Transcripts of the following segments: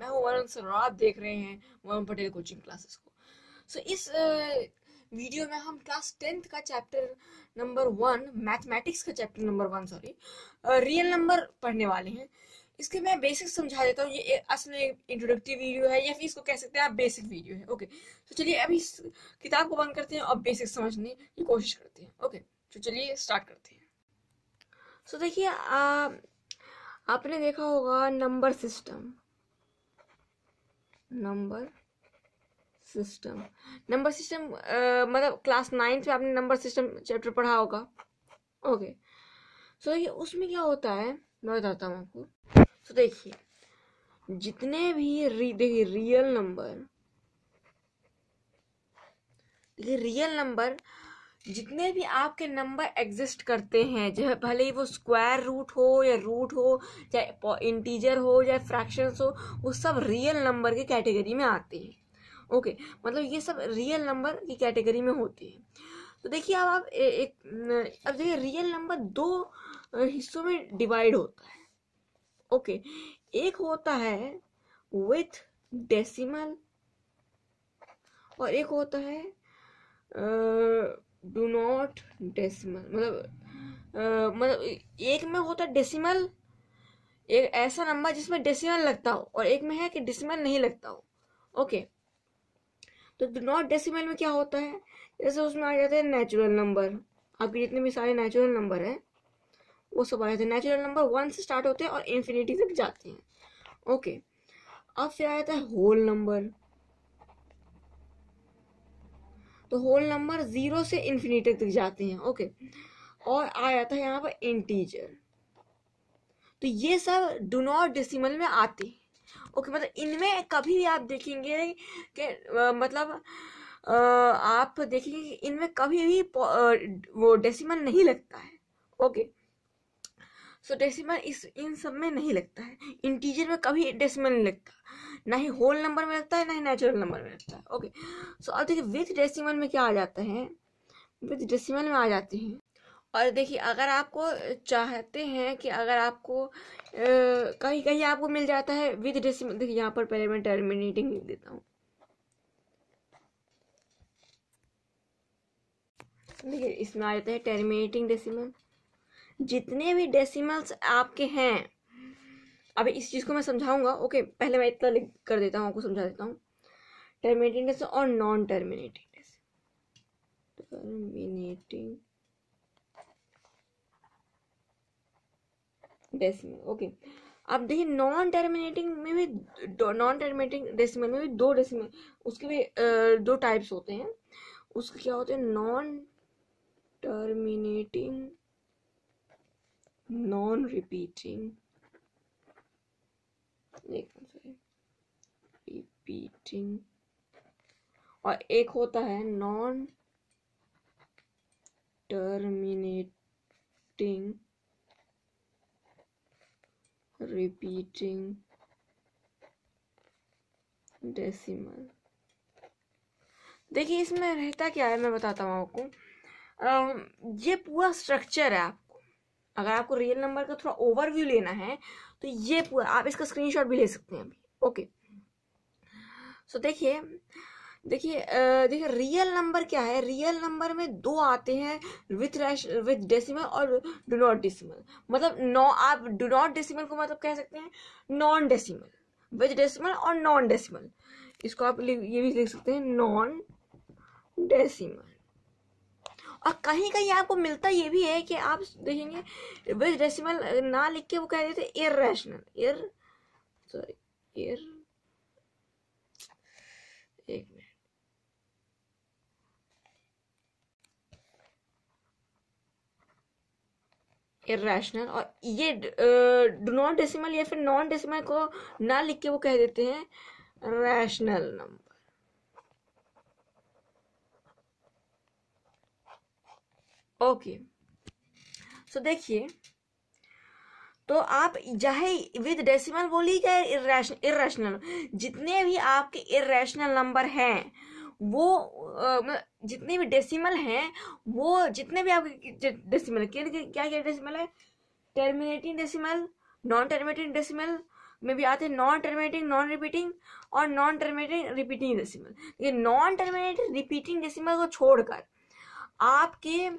मैं हूँ वरुण सर, आप देख रहे हैं वरुण पटेल कोचिंग क्लासेस को। सो इस वीडियो में हम क्लास 10th का चैप्टर नंबर 1, मैथमेटिक्स का चैप्टर नंबर 1 रियल नंबर पढ़ने वाले हैं। इसके मैं बेसिक समझा देता हूँ। ये असल में इंट्रोडक्टरी वीडियो है, या फिर इसको कह सकते हैं आप बेसिक वीडियो है। ओके, तो चलिए अभी इस किताब को बंद करते हैं और बेसिक समझने की कोशिश करते हैं। ओके, तो चलिए स्टार्ट करते हैं। सो देखिए, आपने देखा होगा नंबर सिस्टम। मतलब क्लास 9th में आपने नंबर सिस्टम चैप्टर पढ़ा होगा। ओके, सो देखिए उसमें क्या होता है मैं बताता हूँ आपको। तो देखिए जितने भी रियल नंबर जितने भी आपके नंबर एग्जिस्ट करते हैं, चाहे भले ही वो स्क्वायर रूट हो या रूट हो, चाहे इंटीजर हो या फ्रैक्शंस हो, वो सब रियल नंबर की कैटेगरी में आते हैं। ओके, मतलब ये सब रियल नंबर की कैटेगरी में होते हैं। तो देखिए अब देखिए रियल नंबर दो हिस्सों में डिवाइड होता है। ओके, एक होता है विथ डेसिमल और एक होता है डू नॉट डेसिमल। मतलब एक में होता है डेसिमल, एक ऐसा नंबर जिसमें डेसिमल लगता हो, और एक में है कि डेसिमल नहीं लगता हो। ओके, तो डू नॉट डेसिमल में क्या होता है, जैसे उसमें आ जाते हैं नेचुरल नंबर। आपके जितने भी सारे नेचुरल नंबर है वो सब आ जाते हैं। नेचुरल नंबर 1 से स्टार्ट होते हैं और इन्फिनिटी तक जाते हैं। ओके, अब फिर आ जाता है होल नंबर। तो होल नंबर 0 से इन्फिनिटी तक जाते हैं। ओके, और आ जाता है यहाँ पर इंटीजर। तो ये सब डू नॉट डेसिमल में आते हैं। ओके, मतलब इनमें कभी भी आप देखेंगे कि आप देखेंगे कि इनमें कभी भी वो डेसिमल नहीं लगता है। ओके, सो डेसिमल इन सब में नहीं लगता है। इंटीजर में कभी डेसिमल नहीं लगता, ना ही होल नंबर में लगता है, ना ही नेचुरल नंबर में लगता है। ओके, सो अब देखिए विथ डेसिमल में क्या आ जाता है, विथ डेसिमल में आ जाते हैं। और देखिए अगर आपको चाहते हैं कि अगर आपको कहीं कहीं आपको मिल जाता है विद डेसिमल। देखिए यहाँ पर पहले मैं टर्मिनेटिंग लिख देता हूँ। देखिए इसमें आ जाता है टर्मिनेटिंग डेसिमल। जितने भी डेसिमल्स आपके हैं, अभी इस चीज को मैं समझाऊंगा। ओके, पहले मैं इतना लिख कर देता हूँ, आपको समझा देता हूँ। टर्मिनेटिंग डेसिमल और नॉन टर्मिनेटिंग डेसिमल। ओके, अब देखिए नॉन टर्मिनेटिंग डेसिमल में भी दो डेसिमल, उसके भी दो टाइप्स होते हैं। उसके क्या होते हैं, नॉन टर्मिनेटिंग, नॉन रिपीटिंग, और एक होता है नॉन टर्मिनेटिंग रिपीटिंग डेसिमल। देखिए इसमें रहता क्या है मैं बताता हूँ आपको। ये पूरा स्ट्रक्चर है। आपको अगर आपको रियल नंबर का थोड़ा ओवरव्यू लेना है तो ये पूरा, आप इसका स्क्रीनशॉट भी ले सकते हैं अभी। ओके, सो देखिए रियल नंबर क्या है। रियल नंबर में दो आते हैं, विथ डेसिमल और डू नॉट डेसिमल। मतलब आप डू नॉट डेसिमल को मतलब कह सकते हैं नॉन डेसिमल, विथ डेसिमल और नॉन डेसिमल। इसको आप ये भी लिख सकते हैं नॉन डेसिमल। और कहीं कहीं आपको मिलता ये भी है कि आप देखेंगे विद डेसिमल ना लिख के वो कह देते इररेशनल। एक मिनट, इररेशनल। और ये डू नॉट डेसिमल या फिर नॉन डेसिमल को ना लिख के वो कह देते हैं रैशनल नंबर। ओके, सो देखिए, तो आप चाहे विद डेसिमल बोलिए चाहे इररेशनल, जितने भी आपके इररेशनल नंबर हैं वो जितने भी डेसिमल हैं, वो जितने भी आपके डेसिमल क्या क्या डेसिमल है, terminating decimal, non terminating decimal, में भी आते हैं नॉन टर्मिनेटिंग, नॉन रिपीटिंग और नॉन टर्मिनेटिंग रिपीटिंग डेसिमल। ये नॉन टर्मिनेटिंग रिपीटिंग डेसिमल को छोड़कर आपके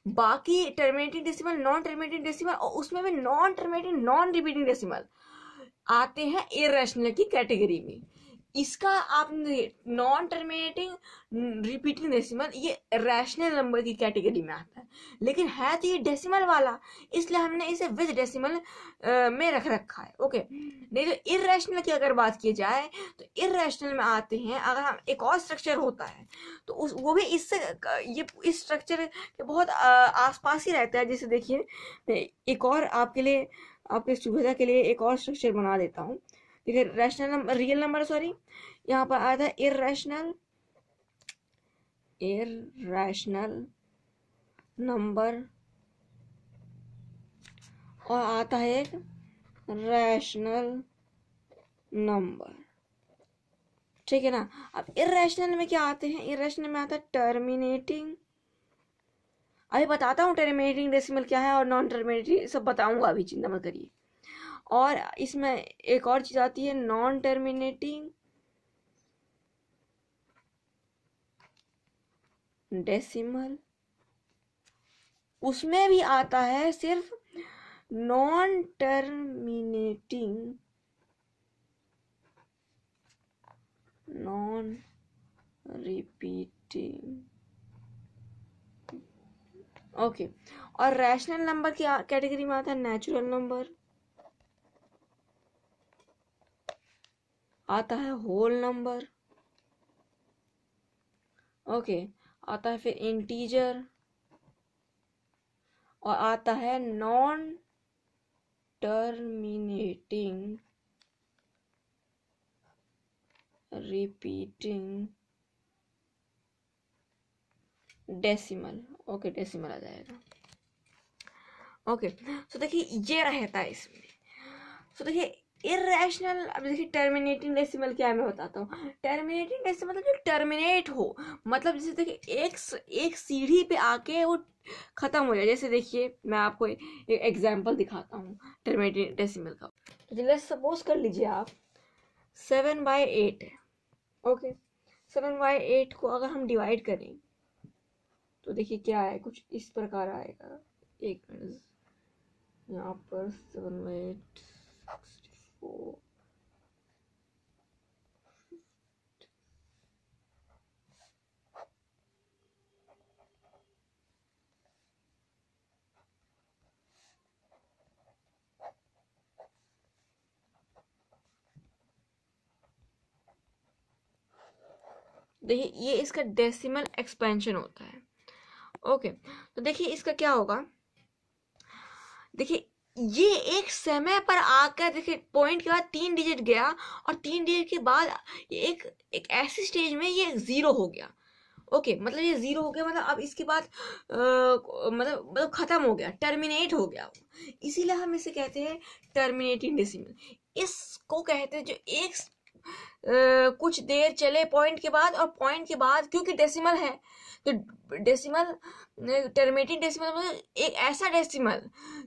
बाकी terminating decimal, non terminating decimal और उसमें भी non terminating non repeating decimal आते हैं इररेशनल की कैटेगरी में। इसका आप नॉन टर्मिनेटिंग रिपीटिंग डेसिमल ये रैशनल नंबर की कैटेगरी में आता है, लेकिन है तो ये डेसिमल वाला, इसलिए हमने इसे विद डेसिमल में रख रखा है। ओके, नहीं तो इररेशनल की अगर बात की जाए तो इररेशनल में आते हैं, अगर हम एक और स्ट्रक्चर होता है तो वो भी इससे ये इस स्ट्रक्चर के बहुत आसपास ही रहता है। जैसे देखिए एक और आपके लिए, आपके सुविधा के लिए एक और स्ट्रक्चर बना देता हूँ। देखिए rational number, real number sorry, यहाँ पर आता है इररेशनल नंबर और आता है एक रैशनल नंबर, ठीक है ना। अब इररेशनल में क्या आते हैं, इररेशनल में आता है टर्मिनेटिंग, अभी बताता हूँ टर्मिनेटिंग डेसिमल क्या है और नॉन टर्मिनेटिंग सब बताऊंगा, अभी चिंता मत करिए। और इसमें एक और चीज आती है नॉन टर्मिनेटिंग डेसिमल, उसमें भी आता है सिर्फ non terminating non repeating. Okay, और रैशनल नंबर की कैटेगरी में आता है नेचुरल नंबर, आता है होल नंबर, ओके, आता है फिर इंटीजर और आता है non terminating repeating decimal. Okay, decimal आ जाएगा। ओके, तो देखिए ये रहता है इसमें। तो देखिए इररेशनल, अब देखिए टर्मिनेटिंग डेसिमल क्या है मैं बताता हूँ। टर्मिनेटिंग डेसिमल मतलब जो टर्मिनेट हो, मतलब जैसे देखिए एक सीढ़ी पे आके वो खत्म हो जाए। जैसे देखिए मैं आपको एक एग्जांपल दिखाता हूँ टर्मिनेटिंग डेसिमल का। तो जैसे सपोज कर लीजिए आप 7/8 है। ओके, 7/8 को अगर हम डिवाइड करें तो देखिए क्या है, कुछ इस प्रकार आएगा। एक मिनट, यहाँ पर 7/8 64 देखिए ये इसका डेसिमल एक्सपेंशन होता है। ओके, तो देखिए इसका क्या होगा, देखिए ये एक समय पर आकर देखिए पॉइंट के बाद 3 डिजिट गया और 3 डिजिट के बाद एक ऐसी स्टेज में ये 0 हो गया। ओके, मतलब ये 0 हो गया, मतलब अब इसके बाद मतलब खत्म हो गया, टर्मिनेट हो गया। इसीलिए हम इसे कहते हैं टर्मिनेटिंग डेसिमल। इसको कहते हैं जो एक कुछ देर चले पॉइंट के बाद, और पॉइंट के बाद क्योंकि डेसिमल है तो डेसिमल, टर्मिनेटिंग डेसिमल मतलब एक ऐसा डेसिमल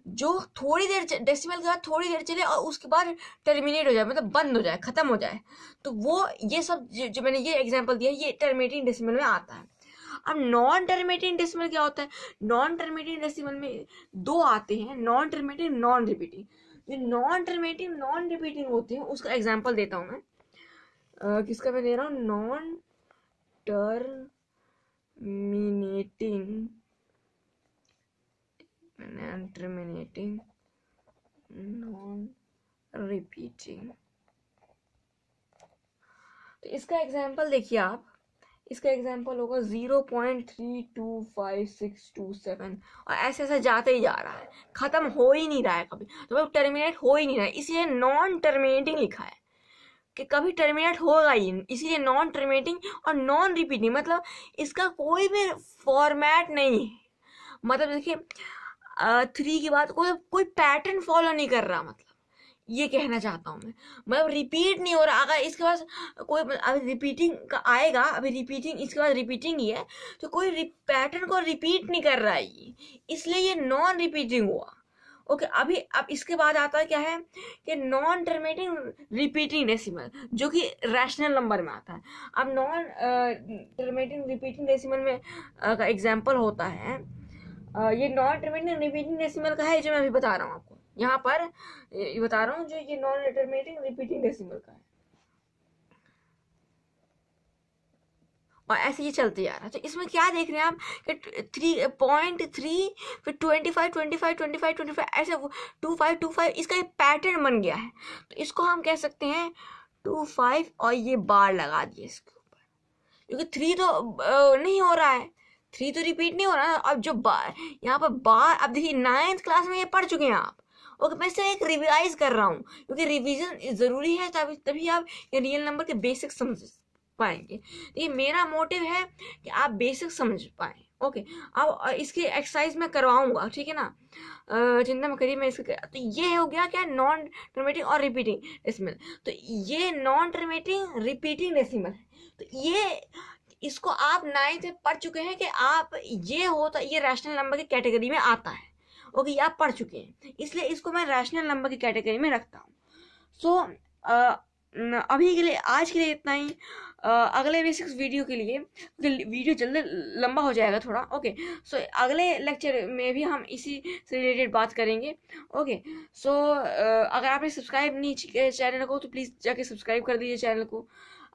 जो थोड़ी देर, डेसिमल के बाद थोड़ी देर चले और उसके बाद टर्मिनेट हो जाए, मतलब बंद हो जाए, खत्म हो जाए। तो वो ये सब जो मैंने ये एग्जांपल दिया ये टर्मिनेटिंग डेसिमल में आता है। अब नॉन टर्मिनेटिंग डेसिमल क्या होता है, नॉन टर्मिनेटिंग डेसिमल में 2 आते हैं, नॉन टर्मिनेटिंग, नॉन रिपीटिंग। जो नॉन टर्मिनेटिंग, नॉन रिपीटिंग होते हैं उसका एग्जांपल देता हूँ मैं। किसका मैं दे रहा हूँ, नॉन टर्मिनेटिंग नॉन रिपीटिंग। तो इसका एग्जांपल देखिए आप, इसका एग्जांपल होगा 0.325627 और ऐसे ऐसे जाते ही जा रहा है, खत्म हो ही नहीं रहा है कभी, तो वो टर्मिनेट हो ही नहीं रहा है, इसीलिए नॉन टर्मिनेटिंग लिखा है कि कभी टर्मिनेट होगा ही, इसीलिए नॉन टर्मिनेटिंग और नॉन रिपीटिंग, मतलब इसका कोई भी फॉर्मेट नहीं है। मतलब देखिए 3 के बाद कोई पैटर्न फॉलो नहीं कर रहा, मतलब ये कहना चाहता हूँ मैं, मतलब रिपीट नहीं हो रहा। अगर इसके पास कोई अभी रिपीटिंग का आएगा, अभी रिपीटिंग इसके बाद रिपीटिंग ही है, तो कोई पैटर्न को रिपीट नहीं कर रहा है ये, इसलिए ये नॉन रिपीटिंग हुआ। ओके अभी अब इसके बाद आता है क्या है कि नॉन टर्मिनेटिंग रिपीटिंग डेसिमल, जो कि रैशनल नंबर में आता है। अब नॉन टर्मिनेटिंग रिपीटिंग डेसिमल में का एग्जांपल होता है, ये नॉन टर्मिनेटिंग रिपीटिंग डेसिमल का है जो मैं अभी बता रहा हूँ आपको यहाँ पर, ये बता रहा हूँ जो ये नॉन टर्मिनेटिंग रिपीटिंग डेसिमल का है। और ऐसे ये चलते जा रहा है। तो इसमें क्या देख रहे हैं आप कि 3.3 फिर 25 25 25 25 ऐसे 25 25 इसका एक पैटर्न बन गया है। तो इसको हम कह सकते हैं 25 और ये बार लगा दिए इसके ऊपर, क्योंकि 3 तो नहीं हो रहा है, 3 तो रिपीट नहीं हो रहा है। अब जो बार यहाँ पर बार, अब देखिए 9th क्लास में ये पढ़ चुके हैं आप। ओके मैं इसे एक रिवाइज कर रहा हूँ क्योंकि रिवीजन जरूरी है, तभी आप ये रियल नंबर के बेसिक समझ पाएंगे। ये मेरा मोटिव है कि आप बेसिक समझ पाए। ओके अब इसकी एक्सरसाइज मैं करवाऊंगा, ठीक है ना, चिंता मत करिए मैं इसके। तो ये हो गया क्या, नॉन टर्मिनेटिंग और रिपीटिंग डेसिमल। तो ये नॉन टर्मिनेटिंग रिपीटिंग डेसिमल है। तो ये इसको आप 9th में पढ़ चुके हैं कि आप ये होता, ये रैशनल नंबर की कैटेगरी में आता है। ओके ये आप पढ़ चुके हैं, इसलिए इसको मैं रैशनल नंबर की कैटेगरी में रखता हूँ। सो अभी के लिए आज के लिए इतना ही। अगले बेसिक्स वीडियो के लिए, वीडियो जल्दी लंबा हो जाएगा थोड़ा। ओके सो अगले लेक्चर में भी हम इसी से रिलेटेड बात करेंगे। ओके सो अगर आपने सब्सक्राइब नहीं किया चैनल को तो प्लीज़ जाके सब्सक्राइब कर दीजिए चैनल को।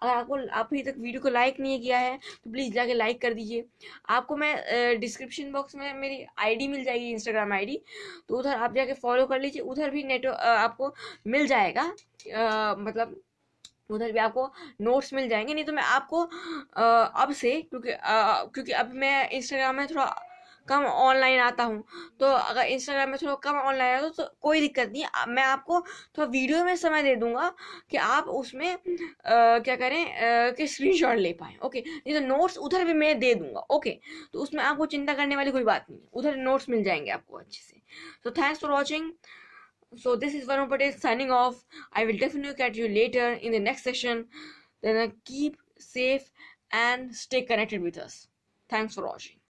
अगर आपको अभी तक वीडियो को लाइक नहीं किया है तो प्लीज़ जाके लाइक कर दीजिए। आपको मैं डिस्क्रिप्शन बॉक्स में मेरी आईडी मिल जाएगी, इंस्टाग्राम आईडी, तो उधर आप जाके फॉलो कर लीजिए। उधर भी आपको मिल जाएगा, मतलब उधर भी आपको नोट्स मिल जाएंगे। नहीं तो मैं आपको अब से, क्योंकि अब मैं इंस्टाग्राम में थोड़ा कम ऑनलाइन आता हूँ, तो अगर इंस्टाग्राम में थोड़ा कम ऑनलाइन आता हूँ तो कोई दिक्कत नहीं है, मैं आपको थोड़ा वीडियो में समय दे दूंगा कि आप उसमें क्या करें कि स्क्रीनशॉट ले पाएँ। ओके नहीं तो नोट्स उधर भी मैं दे दूंगा। ओके तो उसमें आपको चिंता करने वाली कोई बात नहीं है, उधर नोट्स मिल जाएंगे आपको अच्छे से। So thanks for watching. So this is Varun Patel signing off. I will definitely catch you later in the next session. Then keep safe and stay connected with us. Thanks for watching.